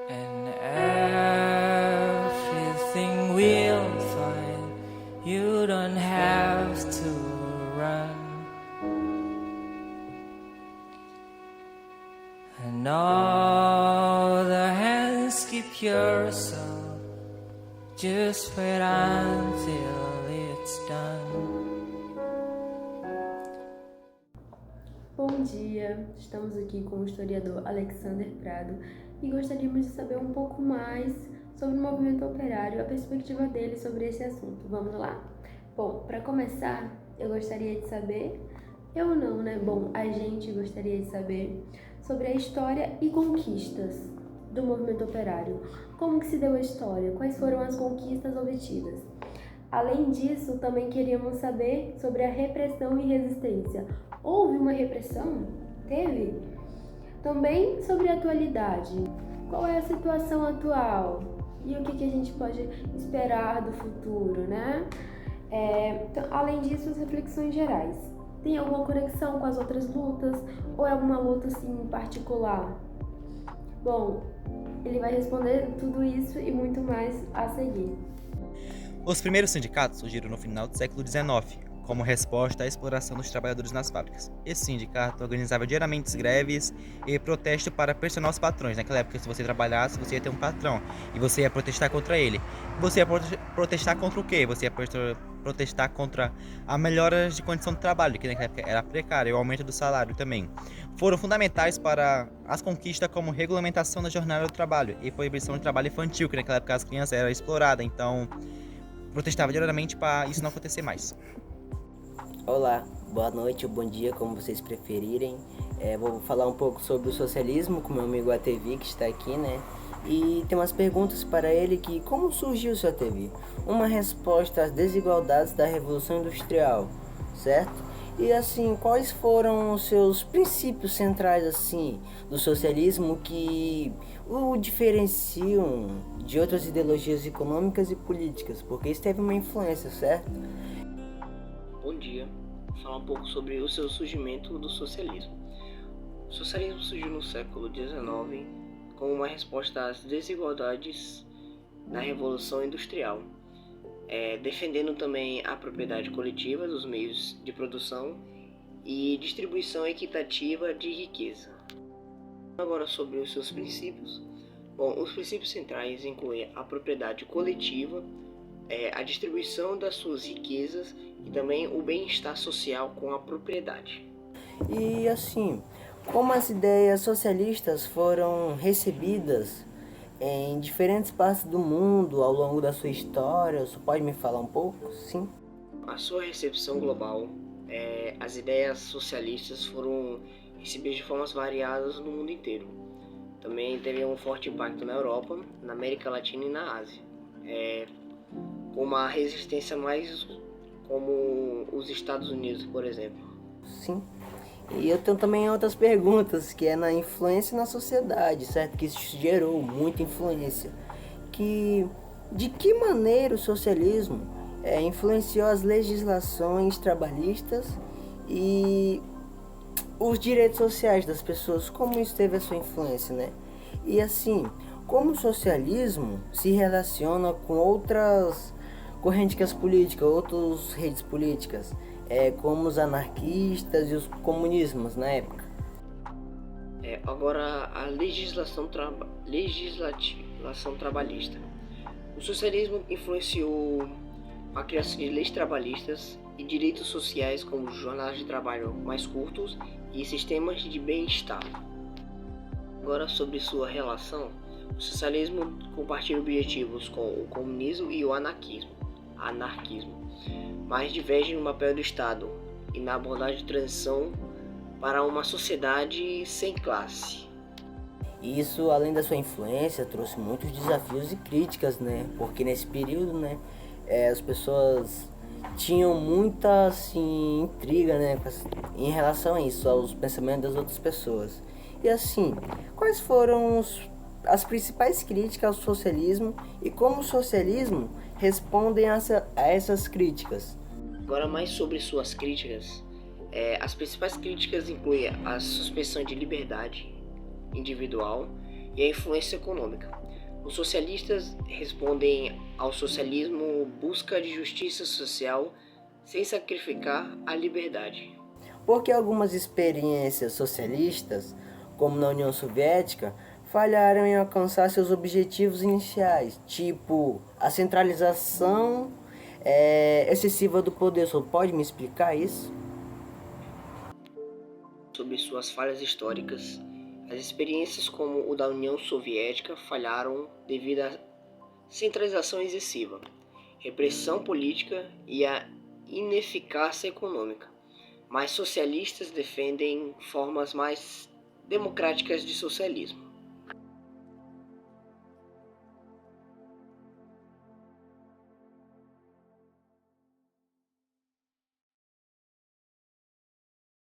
and everything will fine. You don't have to run. And all the hands keep your soul. Just wait until it's done. Bom dia, estamos aqui com o historiador Alexander Prado e gostaríamos de saber um pouco mais sobre o movimento operário, a perspectiva dele sobre esse assunto. Vamos lá? Bom, para começar, eu gostaria de saber, eu não, né? Bom, a gente gostaria de saber sobre a história e conquistas do movimento operário. Como que se deu a história? Quais foram as conquistas obtidas? Além disso, também queríamos saber sobre a repressão e resistência. Houve uma repressão? Teve? Também sobre a atualidade. Qual é a situação atual? E o que a gente pode esperar do futuro, né? Então, além disso, as reflexões gerais. Tem alguma conexão com as outras lutas? Ou é uma luta, assim, em particular? Bom, ele vai responder tudo isso e muito mais a seguir. Os primeiros sindicatos surgiram no final do século XIX, como resposta à exploração dos trabalhadores nas fábricas. Esse sindicato organizava diariamente greves e protesto para pressionar os patrões. Naquela época, se você trabalhasse, você ia ter um patrão e você ia protestar contra ele. Você ia protestar contra o quê? Você ia protestar contra a melhora de condição de trabalho, que naquela época era precária, e o aumento do salário também. Foram fundamentais para as conquistas como regulamentação da jornada do trabalho e proibição do trabalho infantil, que naquela época as crianças eram exploradas, então protestava diariamente para isso não acontecer mais. Olá, boa noite ou bom dia, como vocês preferirem. Vou falar um pouco sobre o socialismo com meu amigo ATV, que está aqui, né? E tem umas perguntas para ele que como surgiu o seu ATV? Uma resposta às desigualdades da Revolução Industrial, certo? E assim, quais foram os seus princípios centrais assim do socialismo que o diferenciam de outras ideologias econômicas e políticas? Porque isso teve uma influência, certo? Bom dia, vou falar um pouco sobre o seu surgimento do socialismo. O socialismo surgiu no século XIX como uma resposta às desigualdades da Revolução Industrial, defendendo também a propriedade coletiva dos meios de produção e distribuição equitativa de riqueza. Agora sobre os seus princípios. Bom, os princípios centrais incluem a propriedade coletiva, a distribuição das suas riquezas e também o bem-estar social com a propriedade. E assim, como as ideias socialistas foram recebidas em diferentes partes do mundo ao longo da sua história, você pode me falar um pouco? Sim. A sua recepção global, as ideias socialistas foram recebidas de formas variadas no mundo inteiro. Também teve um forte impacto na Europa, na América Latina e na Ásia. Com uma resistência mais como os Estados Unidos, por exemplo. Sim. E eu tenho também outras perguntas, que é na influência na sociedade, certo? Que isso gerou muita influência. De que maneira o socialismo influenciou as legislações trabalhistas e os direitos sociais das pessoas? Como isso teve a sua influência, né? E assim, como o socialismo se relaciona com outras correntes políticas, outras redes políticas, como os anarquistas e os comunismos na época. Agora, a legislação trabalhista. O socialismo influenciou a criação de leis trabalhistas e direitos sociais como jornadas de trabalho mais curtos e sistemas de bem-estar. Agora, sobre sua relação, o socialismo compartilha objetivos com o comunismo e o anarquismo, mas divergem no papel do Estado e na abordagem de transição para uma sociedade sem classe. Isso, além da sua influência, trouxe muitos desafios e críticas, né? Porque nesse período, né, as pessoas tinham muita assim, intriga, né, em relação a isso, aos pensamentos das outras pessoas. E assim, quais foram as principais críticas ao socialismo e como o socialismo responde a essas críticas? Agora, mais sobre suas críticas. As principais críticas incluem a suspensão de liberdade individual e a influência econômica. Os socialistas respondem ao socialismo busca de justiça social sem sacrificar a liberdade. Porque algumas experiências socialistas, como na União Soviética, falharam em alcançar seus objetivos iniciais, tipo a centralização excessiva do poder. Você pode me explicar isso? Sobre suas falhas históricas, as experiências como o da União Soviética falharam devido à centralização excessiva, repressão política e à ineficácia econômica. Mas socialistas defendem formas mais democráticas de socialismo.